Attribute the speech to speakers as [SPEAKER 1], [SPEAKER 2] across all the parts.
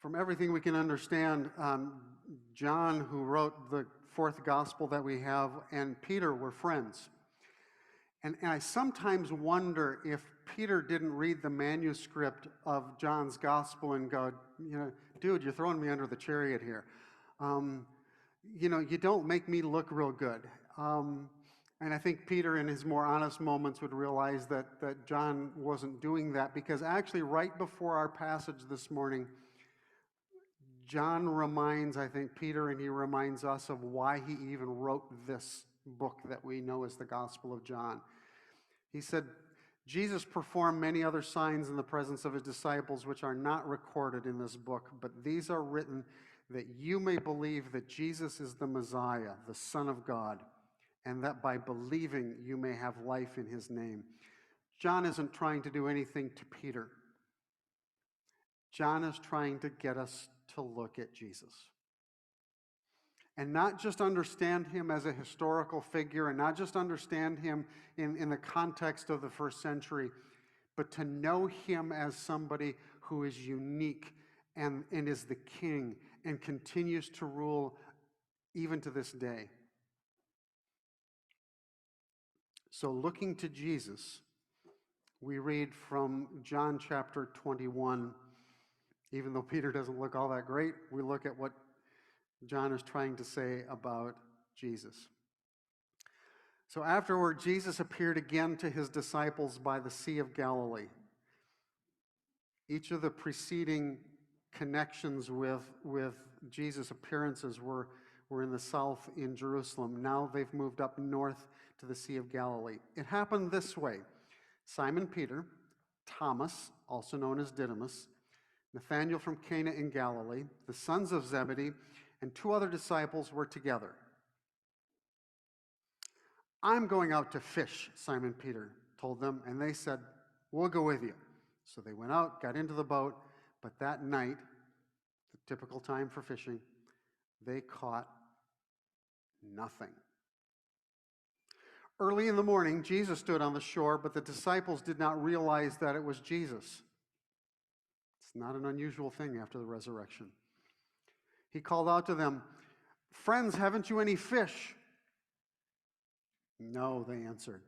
[SPEAKER 1] From everything we can understand, John, who wrote the fourth gospel that we have, and Peter were friends. And I sometimes wonder if Peter didn't read the manuscript of John's gospel and go, dude, you're throwing me under the chariot here. You don't make me look real good. And I think Peter, in his more honest moments, would realize that John wasn't doing that, because actually right before our passage this morning, John reminds, I think, Peter, and he reminds us of why he even wrote this book that we know as the Gospel of John. He said, Jesus performed many other signs in the presence of his disciples, which are not recorded in this book, but these are written that you may believe that Jesus is the Messiah, the Son of God, and that by believing you may have life in his name. John isn't trying to do anything to Peter. John is trying to get us to look at Jesus. And not just understand him as a historical figure, and not just understand him in the context of the first century, but to know him as somebody who is unique and is the king and continues to rule even to this day. So looking to Jesus, we read from John chapter 21. Even though Peter doesn't look all that great, we look at what John is trying to say about Jesus. So afterward, Jesus appeared again to his disciples by the Sea of Galilee. Each of the preceding connections with Jesus' appearances were in the south in Jerusalem. Now they've moved up north to the Sea of Galilee. It happened this way. Simon Peter, Thomas, also known as Didymus, Nathanael from Cana in Galilee, the sons of Zebedee, and two other disciples were together. I'm going out to fish, Simon Peter told them, and they said, we'll go with you. So they went out, got into the boat, but that night, the typical time for fishing, they caught nothing. Early in the morning, Jesus stood on the shore, but the disciples did not realize that it was Jesus. It's not an unusual thing after the resurrection. He called out to them, friends, haven't you any fish? No, they answered.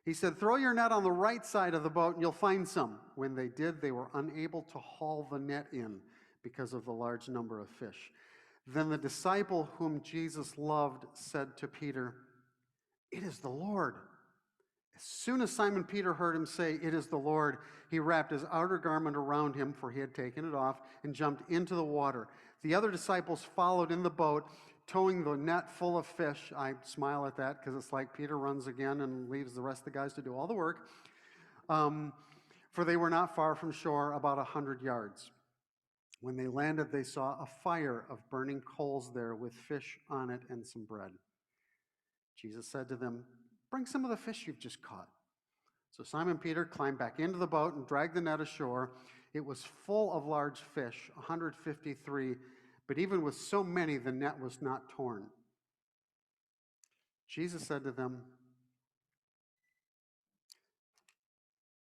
[SPEAKER 1] He said, throw your net on the right side of the boat and you'll find some. When they did, they were unable to haul the net in because of the large number of fish. Then the disciple whom Jesus loved said to Peter, it is the Lord. As soon as Simon Peter heard him say, it is the Lord, he wrapped his outer garment around him, for he had taken it off, and jumped into the water. The other disciples followed in the boat, towing the net full of fish. I smile at that because it's like Peter runs again and leaves the rest of the guys to do all the work. For they were not far from shore, about 100 yards. When they landed, they saw a fire of burning coals there with fish on it and some bread. Jesus said to them, bring some of the fish you've just caught. So Simon Peter climbed back into the boat and dragged the net ashore. It was full of large fish, 153, but even with so many, the net was not torn. Jesus said to them,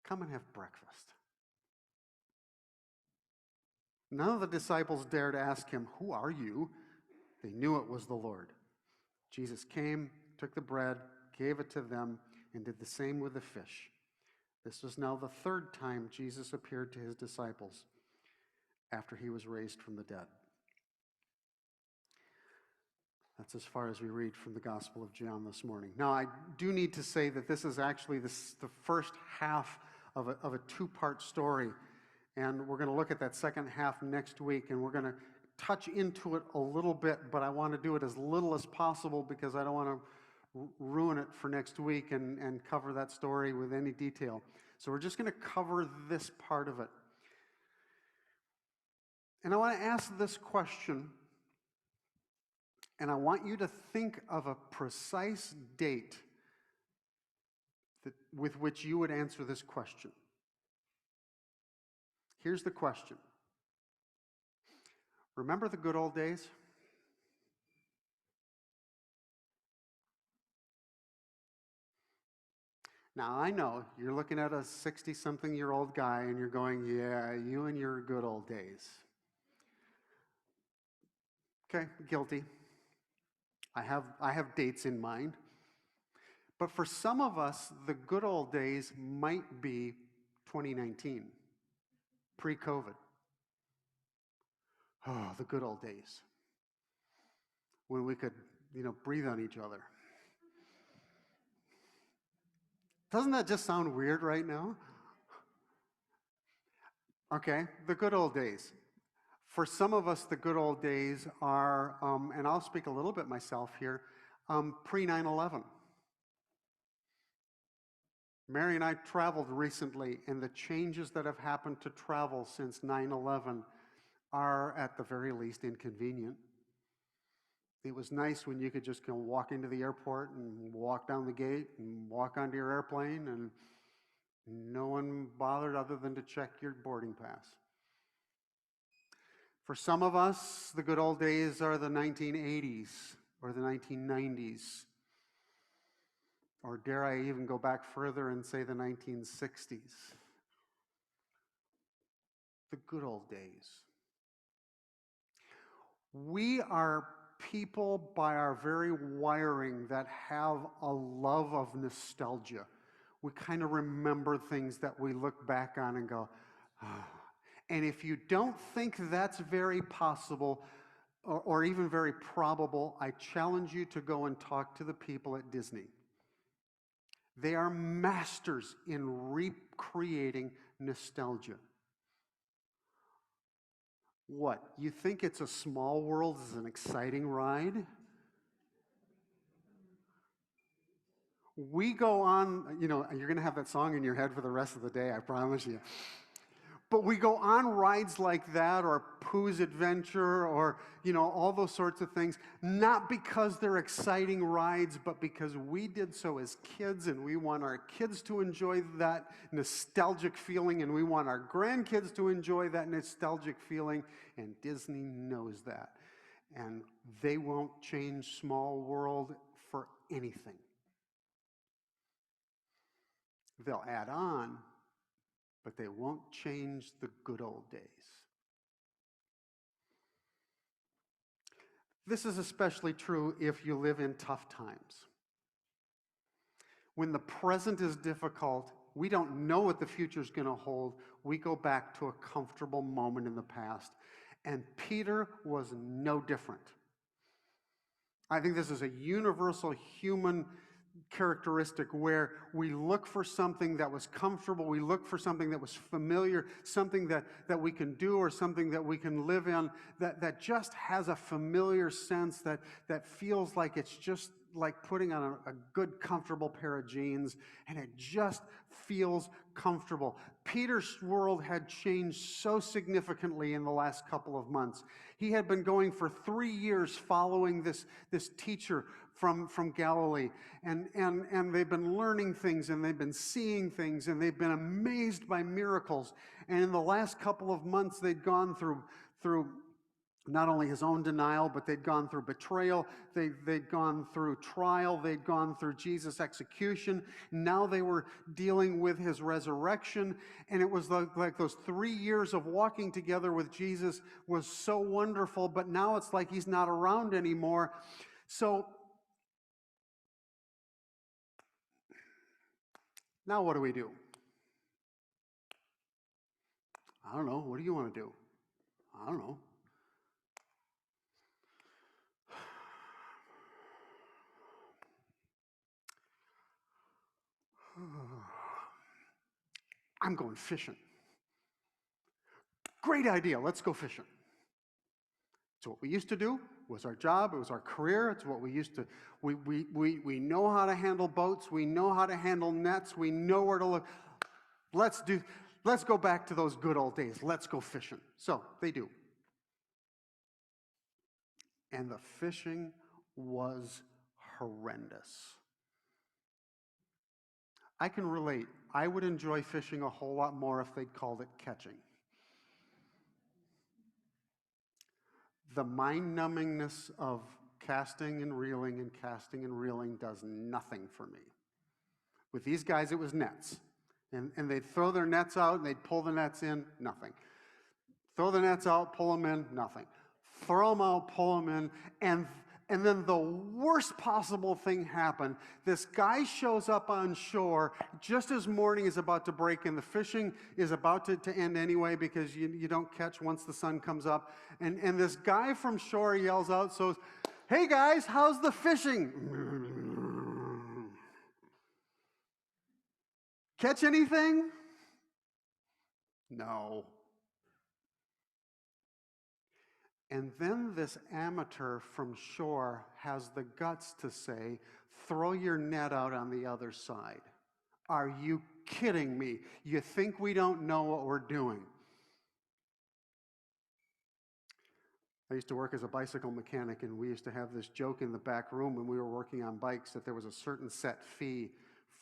[SPEAKER 1] come and have breakfast. None of the disciples dared ask him, who are you? They knew it was the Lord. Jesus came, took the bread, gave it to them, and did the same with the fish. This was now the third time Jesus appeared to his disciples after he was raised from the dead. That's as far as we read from the Gospel of John this morning. Now, I do need to say that this is actually the first half of a two-part story, and we're going to look at that second half next week, and we're going to touch into it a little bit, but I want to do it as little as possible because I don't want to ruin it for next week and cover that story with any detail. So we're just going to cover this part of it. And I want to ask this question, and I want you to think of a precise date with which you would answer this question. Here's the question. Remember the good old days? Now, I know you're looking at a 60-something-year-old guy and you're going, yeah, you and your good old days. Okay, guilty. I have dates in mind. But for some of us, the good old days might be 2019, pre-COVID. Oh, the good old days when we could, breathe on each other. Doesn't that just sound weird right now? Okay, the good old days. For some of us, the good old days are, and I'll speak a little bit myself here, pre 9/11. Mary and I traveled recently, and the changes that have happened to travel since 9/11 are, at the very least, inconvenient. It was nice when you could just go walk into the airport and walk down the gate and walk onto your airplane, and no one bothered other than to check your boarding pass. For some of us, the good old days are the 1980s or the 1990s. Or dare I even go back further and say the 1960s? The good old days. We are people by our very wiring that have a love of nostalgia. We kind of remember things that we look back on and go, ah. And if you don't think that's very possible or even very probable, I challenge you to go and talk to the people at Disney. They are masters in recreating nostalgia. What? You think It's a Small World is an exciting ride? We go on, you're going to have that song in your head for the rest of the day, I promise you. But we go on rides like that, or Pooh's Adventure, or, all those sorts of things, not because they're exciting rides, but because we did so as kids, and we want our kids to enjoy that nostalgic feeling, and we want our grandkids to enjoy that nostalgic feeling, and Disney knows that. And they won't change Small World for anything. They'll add on, but they won't change the good old days. This is especially true if you live in tough times. When the present is difficult, we don't know what the future is going to hold. We go back to a comfortable moment in the past. And Peter was no different. I think this is a universal human characteristic where we look for something that was comfortable, we look for something that was familiar, something that we can do or something that we can live in, that just has a familiar sense, that feels like it's just like putting on a good, comfortable pair of jeans, and it just feels comfortable. Peter's world had changed so significantly in the last couple of months. He had been going for 3 years following this teacher from Galilee, and they've been learning things, and they've been seeing things, and they've been amazed by miracles. And in the last couple of months, they'd gone through not only his own denial, but they'd gone through betrayal, they'd gone through trial, they'd gone through Jesus' execution. Now they were dealing with his resurrection, and it was like those 3 years of walking together with Jesus was so wonderful, but now it's like he's not around anymore. So now what do we do? I don't know. What do you want to do? I don't know. I'm going fishing. Great idea. Let's go fishing. It's what we used to do. It was our job. It was our career. It's what we used to. We know how to handle boats. We know how to handle nets. We know where to look. Let's go back to those good old days. Let's go fishing. So they do. And the fishing was horrendous. I can relate. I would enjoy fishing a whole lot more if they'd called it catching. The mind-numbingness of casting and reeling does nothing for me. With these guys, it was nets. And they'd throw their nets out, and they'd pull the nets in, nothing. Throw the nets out, pull them in, nothing. throw them out, pull them in, and then the worst possible thing happened. This guy shows up on shore just as morning is about to break, and the fishing is about to end anyway because you don't catch once the sun comes up. And this guy from shore yells out, so, "Hey guys, how's the fishing?" Catch anything? No. And then this amateur from shore has the guts to say, "Throw your net out on the other side." Are you kidding me? You think we don't know what we're doing? I used to work as a bicycle mechanic, and we used to have this joke in the back room when we were working on bikes that there was a certain set fee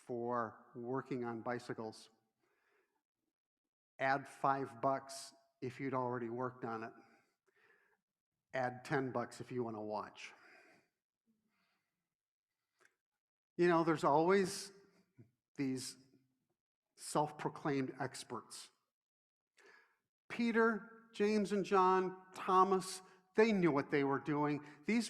[SPEAKER 1] for working on bicycles. Add $5 if you'd already worked on it. Add $10 if you want to watch. You know, there's always these self-proclaimed experts. Peter, James and John, Thomas, they knew what they were doing. These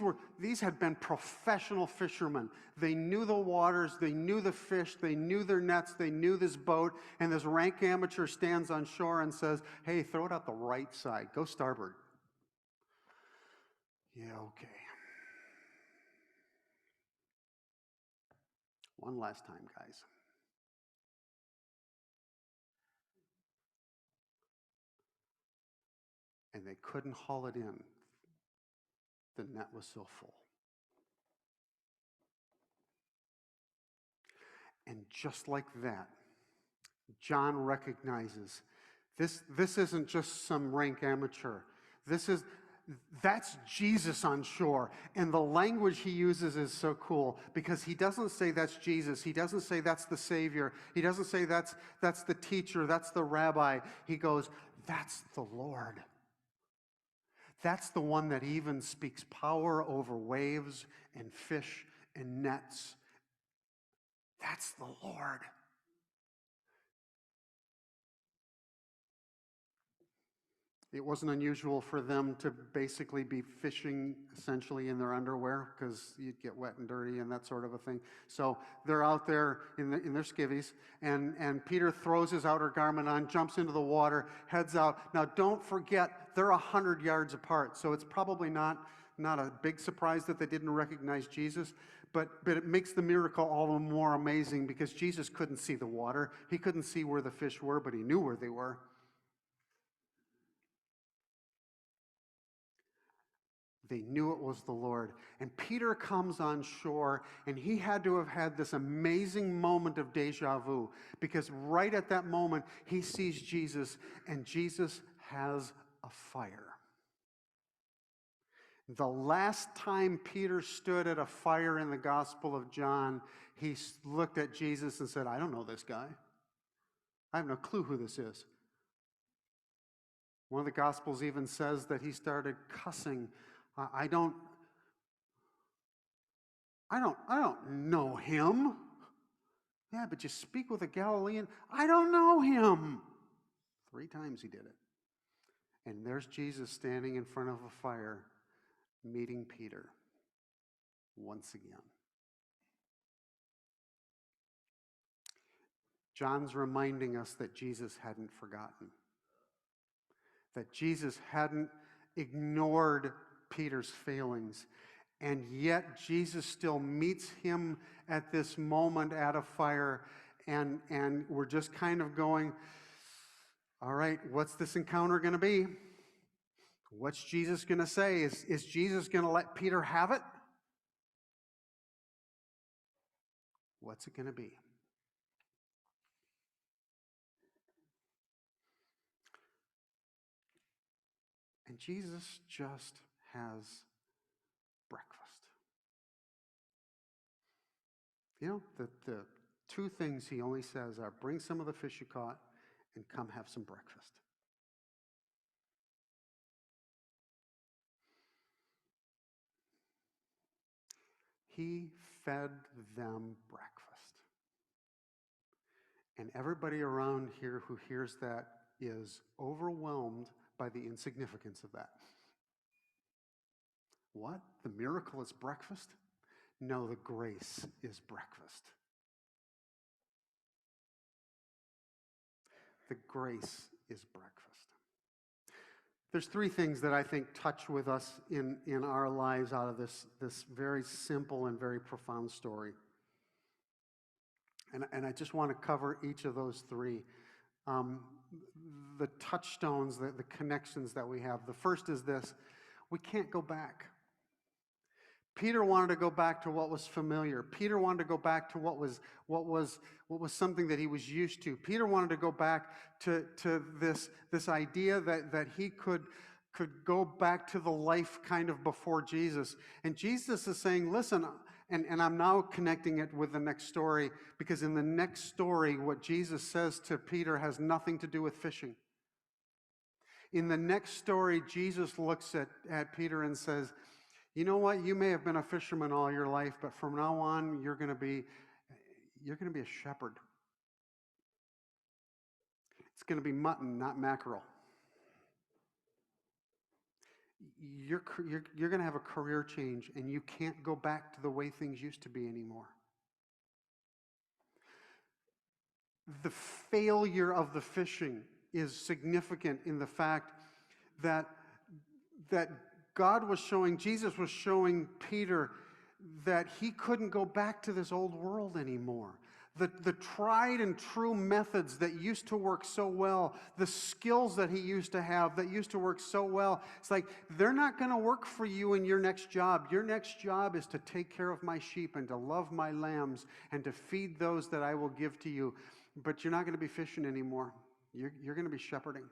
[SPEAKER 1] had been professional fishermen. They knew the waters, they knew the fish, they knew their nets, they knew this boat, and this rank amateur stands on shore and says, "Hey, throw it out the right side, go starboard." Yeah, okay. One last time, guys. And they couldn't haul it in. The net was so full. And just like that, John recognizes this isn't just some rank amateur. That's Jesus on shore. And the language he uses is so cool because he doesn't say that's Jesus. He doesn't say that's the Savior. He doesn't say that's the teacher, that's the rabbi. He goes, "That's the Lord." That's the one that even speaks power over waves and fish and nets. That's the Lord. It wasn't unusual for them to basically be fishing essentially in their underwear because you'd get wet and dirty and that sort of a thing. So they're out there in their skivvies, and Peter throws his outer garment on, jumps into the water, heads out. Now don't forget, they're 100 yards apart, so it's probably not a big surprise that they didn't recognize Jesus, but it makes the miracle all the more amazing because Jesus couldn't see the water. He couldn't see where the fish were, but he knew where they were. They knew it was the Lord. And Peter comes on shore, and he had to have had this amazing moment of deja vu, because right at that moment, he sees Jesus, and Jesus has a fire. The last time Peter stood at a fire in the Gospel of John, he looked at Jesus and said, "I don't know this guy. I have no clue who this is." One of the Gospels even says that he started cussing. I don't know him." "Yeah, but you speak with a Galilean." "I don't know him." 3 times he did it. And there's Jesus standing in front of a fire, meeting Peter once again. John's reminding us that Jesus hadn't forgotten, that Jesus hadn't ignored Peter's failings. And yet Jesus still meets him at this moment at a fire, and we're just kind of going, all right, what's this encounter going to be? What's Jesus going to say? Is Jesus going to let Peter have it? What's it going to be? And Jesus just has breakfast. You know, the 2 things he only says are, "Bring some of the fish you caught and come have some breakfast." He fed them breakfast. And everybody around here who hears that is overwhelmed by the insignificance of that. What? The miracle is breakfast? No, the grace is breakfast. The grace is breakfast. There's three things that I think touch with us in our lives out of this very simple and very profound story. And I just want to cover each of those three. The touchstones, the connections that we have. The first is this: we can't go back. Peter wanted to go back to what was familiar. Peter wanted to go back to what was something that he was used to. Peter wanted to go back to this idea that he could go back to the life kind of before Jesus. And Jesus is saying, listen, and I'm now connecting it with the next story, because in the next story, what Jesus says to Peter has nothing to do with fishing. In the next story, Jesus looks at Peter and says, you know what? You may have been a fisherman all your life, but from now on, you're going to be a shepherd. It's going to be mutton, not mackerel. You're going to have a career change, and you can't go back to the way things used to be anymore. The failure of the fishing is significant in the fact that Jesus was showing Peter that he couldn't go back to this old world anymore. The tried and true methods that used to work so well, the skills that he used to have that used to work so well, it's like, they're not going to work for you in your next job. Your next job is to take care of my sheep and to love my lambs and to feed those that I will give to you. But you're not going to be fishing anymore. You're going to be shepherding.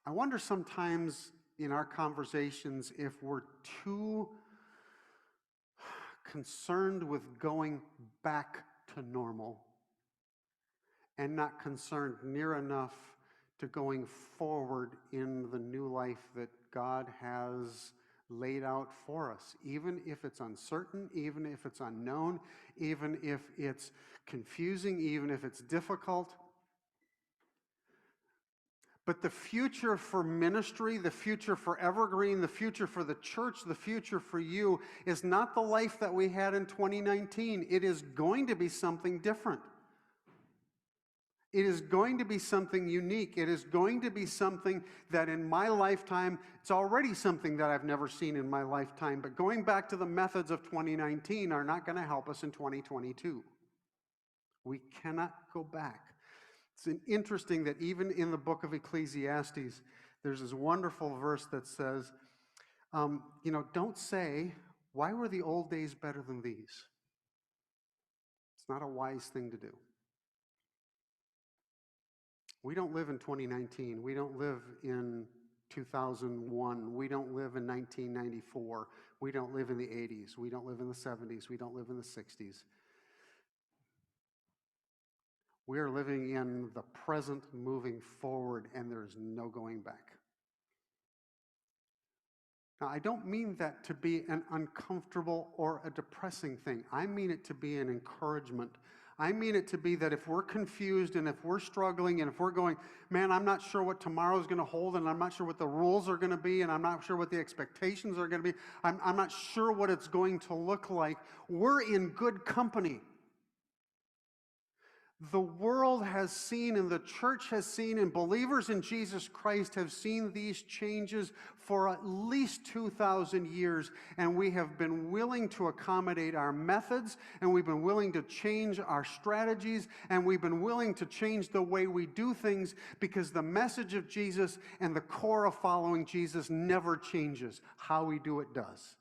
[SPEAKER 1] I wonder sometimes in our conversations if we're too concerned with going back to normal and not concerned near enough to going forward in the new life that God has laid out for us, even if it's uncertain, even if it's unknown, even if it's confusing, even if it's difficult. But the future for ministry, the future for Evergreen, the future for the church, the future for you is not the life that we had in 2019. It is going to be something different. It is going to be something unique. It is going to be something that in my lifetime, it's already something that I've never seen in my lifetime. But going back to the methods of 2019 are not going to help us in 2022. We cannot go back. It's interesting that even in the book of Ecclesiastes, there's this wonderful verse that says, don't say, why were the old days better than these? It's not a wise thing to do. We don't live in 2019. We don't live in 2001. We don't live in 1994. We don't live in the 80s. We don't live in the 70s. We don't live in the 60s. We are living in the present, moving forward, and there's no going back. Now, I don't mean that to be an uncomfortable or a depressing thing. I mean it to be an encouragement. I mean it to be that if we're confused and if we're struggling and if we're going, man, I'm not sure what tomorrow's going to hold, and I'm not sure what the rules are going to be, and I'm not sure what the expectations are going to be, I'm not sure what it's going to look like, we're in good company. The world has seen, and the church has seen, and believers in Jesus Christ have seen these changes for at least 2,000 years, and we have been willing to accommodate our methods, and we've been willing to change our strategies, and we've been willing to change the way we do things, because the message of Jesus and the core of following Jesus never changes. How we do it does.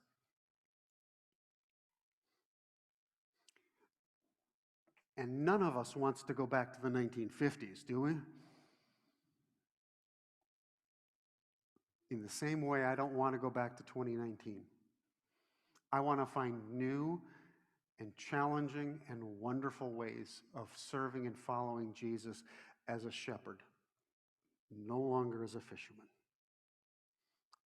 [SPEAKER 1] And none of us wants to go back to the 1950s, do we? In the same way, I don't want to go back to 2019. I want to find new and challenging and wonderful ways of serving and following Jesus as a shepherd, no longer as a fisherman.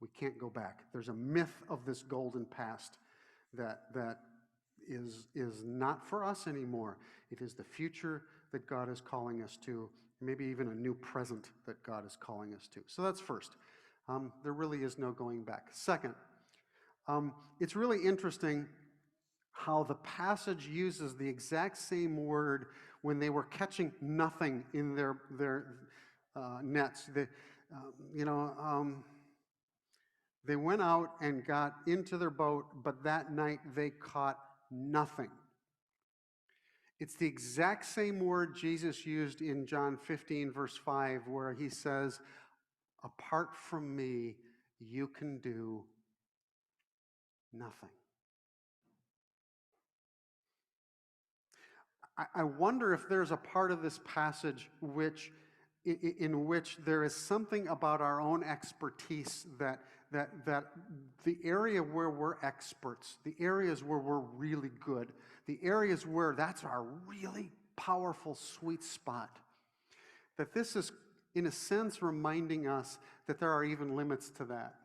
[SPEAKER 1] We can't go back. There's a myth of this golden past that is not for us anymore. It is the future that God is calling us to, maybe even a new present that God is calling us to. So that's first. There really is no going back. Second, it's really interesting how the passage uses the exact same word when they were catching nothing in their nets. They went out and got into their boat, but that night they caught nothing. It's the exact same word Jesus used in John 15, verse 5, where he says, apart from me, you can do nothing. I wonder if there's a part of this passage in which there is something about our own expertise that the area where we're experts, the areas where we're really good, the areas where that's our really powerful sweet spot, that this is, in a sense, reminding us that there are even limits to that.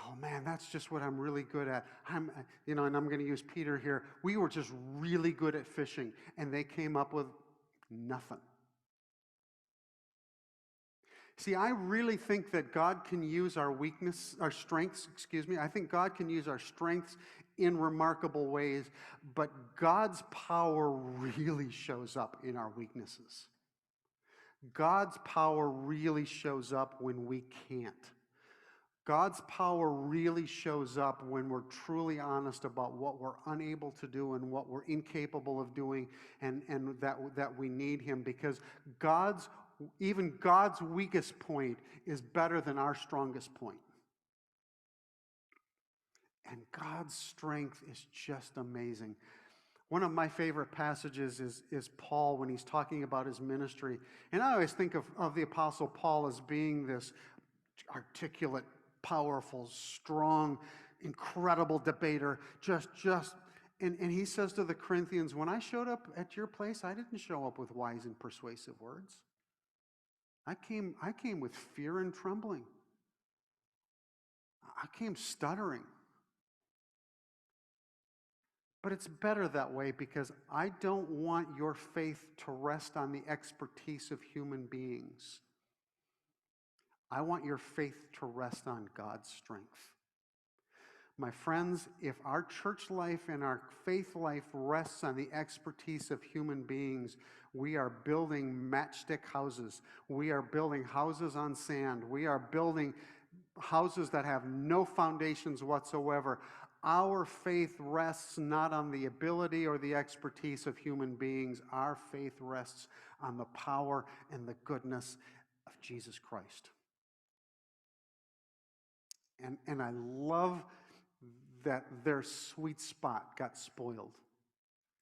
[SPEAKER 1] Oh man, that's just what I'm really good at. And I'm going to use Peter here. We were just really good at fishing, and they came up with nothing. See, I really think that God can use our strengths. I think God can use our strengths in remarkable ways, but God's power really shows up in our weaknesses. God's power really shows up when we can't. God's power really shows up when we're truly honest about what we're unable to do and what we're incapable of doing, and that we need him, because even God's weakest point is better than our strongest point. And God's strength is just amazing. One of my favorite passages is Paul when he's talking about his ministry. And I always think of the Apostle Paul as being this articulate, powerful, strong, incredible debater. And he says to the Corinthians, when I showed up at your place, I didn't show up with wise and persuasive words. I came with fear and trembling. I came stuttering. But it's better that way, because I don't want your faith to rest on the expertise of human beings. I want your faith to rest on God's strength. My friends, if our church life and our faith life rests on the expertise of human beings, we are building matchstick houses. We are building houses on sand. We are building houses that have no foundations whatsoever. Our faith rests not on the ability or the expertise of human beings. Our faith rests on the power and the goodness of Jesus Christ. And I love that their sweet spot got spoiled,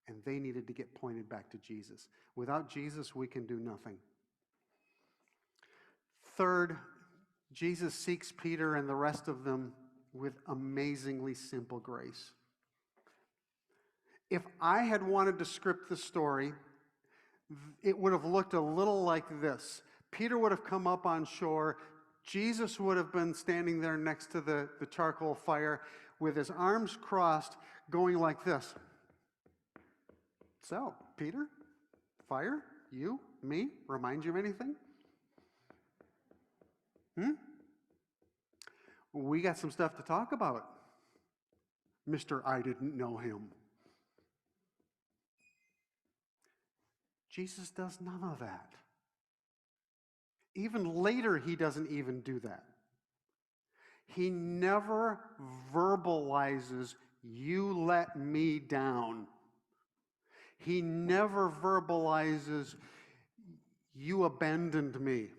[SPEAKER 1] and they needed to get pointed back to Jesus. Without Jesus, we can do nothing. Third, Jesus seeks Peter and the rest of them with amazingly simple grace. If I had wanted to script the story, it would have looked a little like this. Peter would have come up on shore. Jesus would have been standing there next to the charcoal fire with his arms crossed, going like this. So, Peter, fire, you, me, remind you of anything? We got some stuff to talk about, Mr. I didn't know him. Jesus does none of that. Even later, he doesn't even do that. He never verbalizes, you let me down. He never verbalizes, you abandoned me.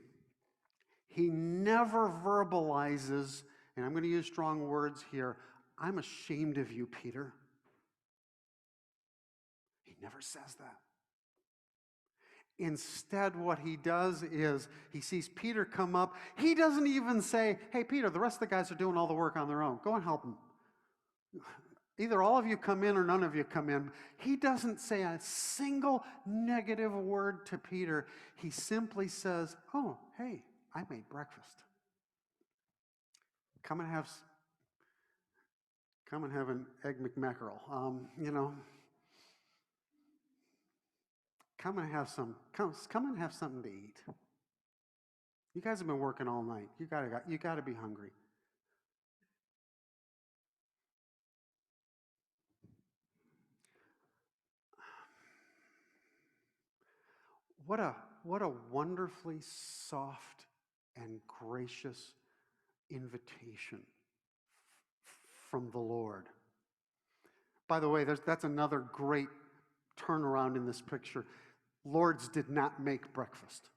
[SPEAKER 1] He never verbalizes, and I'm going to use strong words here, I'm ashamed of you, Peter. He never says that. Instead, what he does is he sees Peter come up. He doesn't even say, hey, Peter, the rest of the guys are doing all the work on their own. Go and help them. Either all of you come in or none of you come in. He doesn't say a single negative word to Peter. He simply says, oh, hey, I made breakfast. Come and have an egg McMackerel. come and have come and have something to eat. You guys have been working all night. You gotta be hungry. What a what a wonderfully soft and gracious invitation from the Lord. By the way, that's another great turnaround in this picture. Lords did not make breakfast.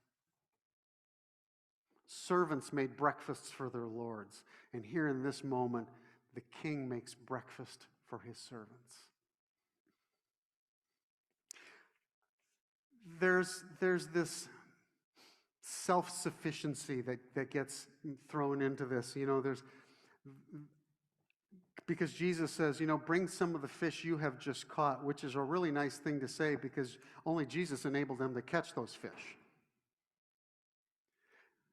[SPEAKER 1] Servants made breakfasts for their lords. And here in this moment, the king makes breakfast for his servants. There's this self-sufficiency that gets thrown into this. Because Jesus says, bring some of the fish you have just caught, which is a really nice thing to say because only Jesus enabled them to catch those fish.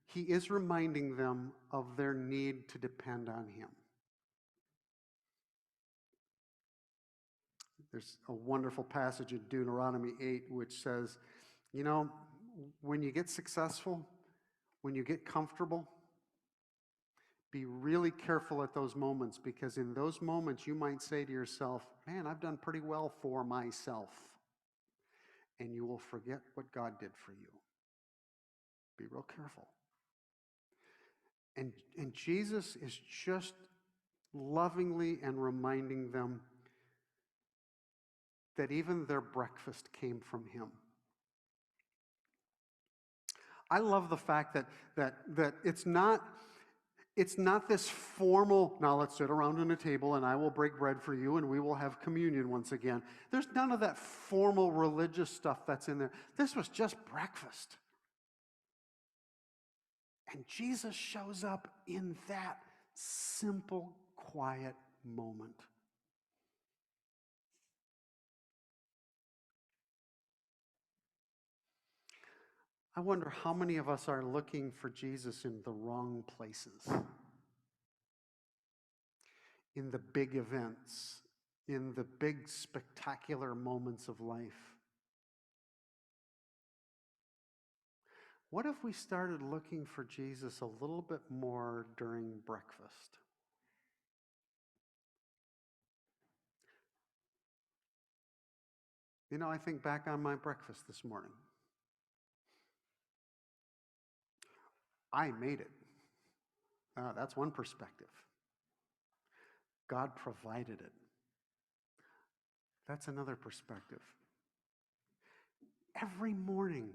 [SPEAKER 1] He is reminding them of their need to depend on him. There's a wonderful passage in Deuteronomy 8 which says, when you get successful, when you get comfortable, be really careful at those moments, because in those moments you might say to yourself, man, I've done pretty well for myself. And you will forget what God did for you. Be real careful. And Jesus is just lovingly and reminding them that even their breakfast came from him. I love the fact that it's not this formal, now let's sit around on a table and I will break bread for you and we will have communion once again. There's none of that formal religious stuff that's in there. This was just breakfast. And Jesus shows up in that simple, quiet moment. I wonder how many of us are looking for Jesus in the wrong places. In the big events, in the big spectacular moments of life. What if we started looking for Jesus a little bit more during breakfast? I think back on my breakfast this morning. I made it. That's one perspective. God provided it. That's another perspective. Every morning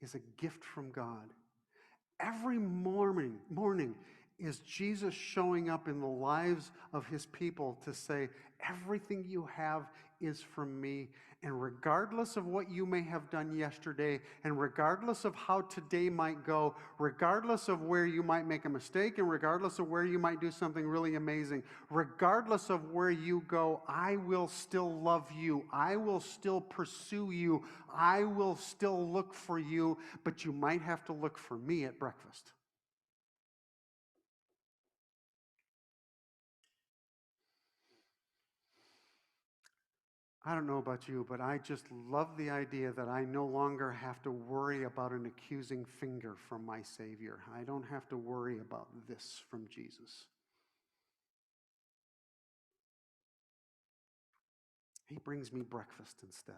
[SPEAKER 1] is a gift from God. Every morning is Jesus showing up in the lives of his people to say, everything you have is from me. And regardless of what you may have done yesterday, and regardless of how today might go, regardless of where you might make a mistake, and regardless of where you might do something really amazing, regardless of where you go, I will still love you. I will still pursue you. I will still look for you, but you might have to look for me at breakfast. I don't know about you, but I just love the idea that I no longer have to worry about an accusing finger from my Savior. I don't have to worry about this from Jesus. He brings me breakfast instead.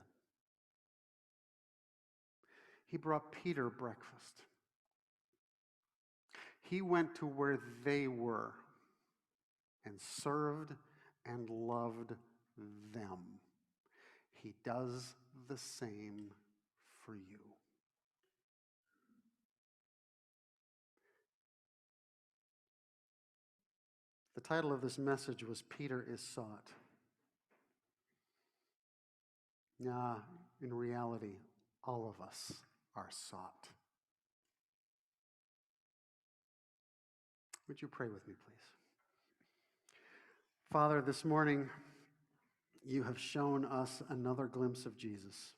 [SPEAKER 1] He brought Peter breakfast. He went to where they were and served and loved them. He does the same for you. The title of this message was Peter is Sought. Nah, in reality, all of us are sought. Would you pray with me, please? Father, this morning, you have shown us another glimpse of Jesus.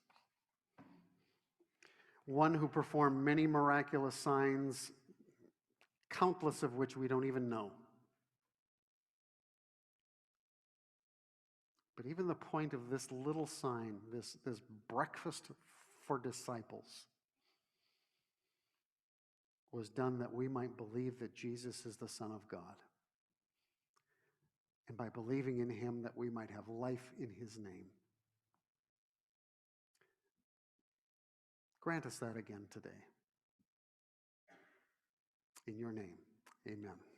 [SPEAKER 1] One who performed many miraculous signs, countless of which we don't even know. But even the point of this little sign, this breakfast for disciples was done that we might believe that Jesus is the Son of God. And by believing in him, that we might have life in his name. Grant us that again today. In your name, amen.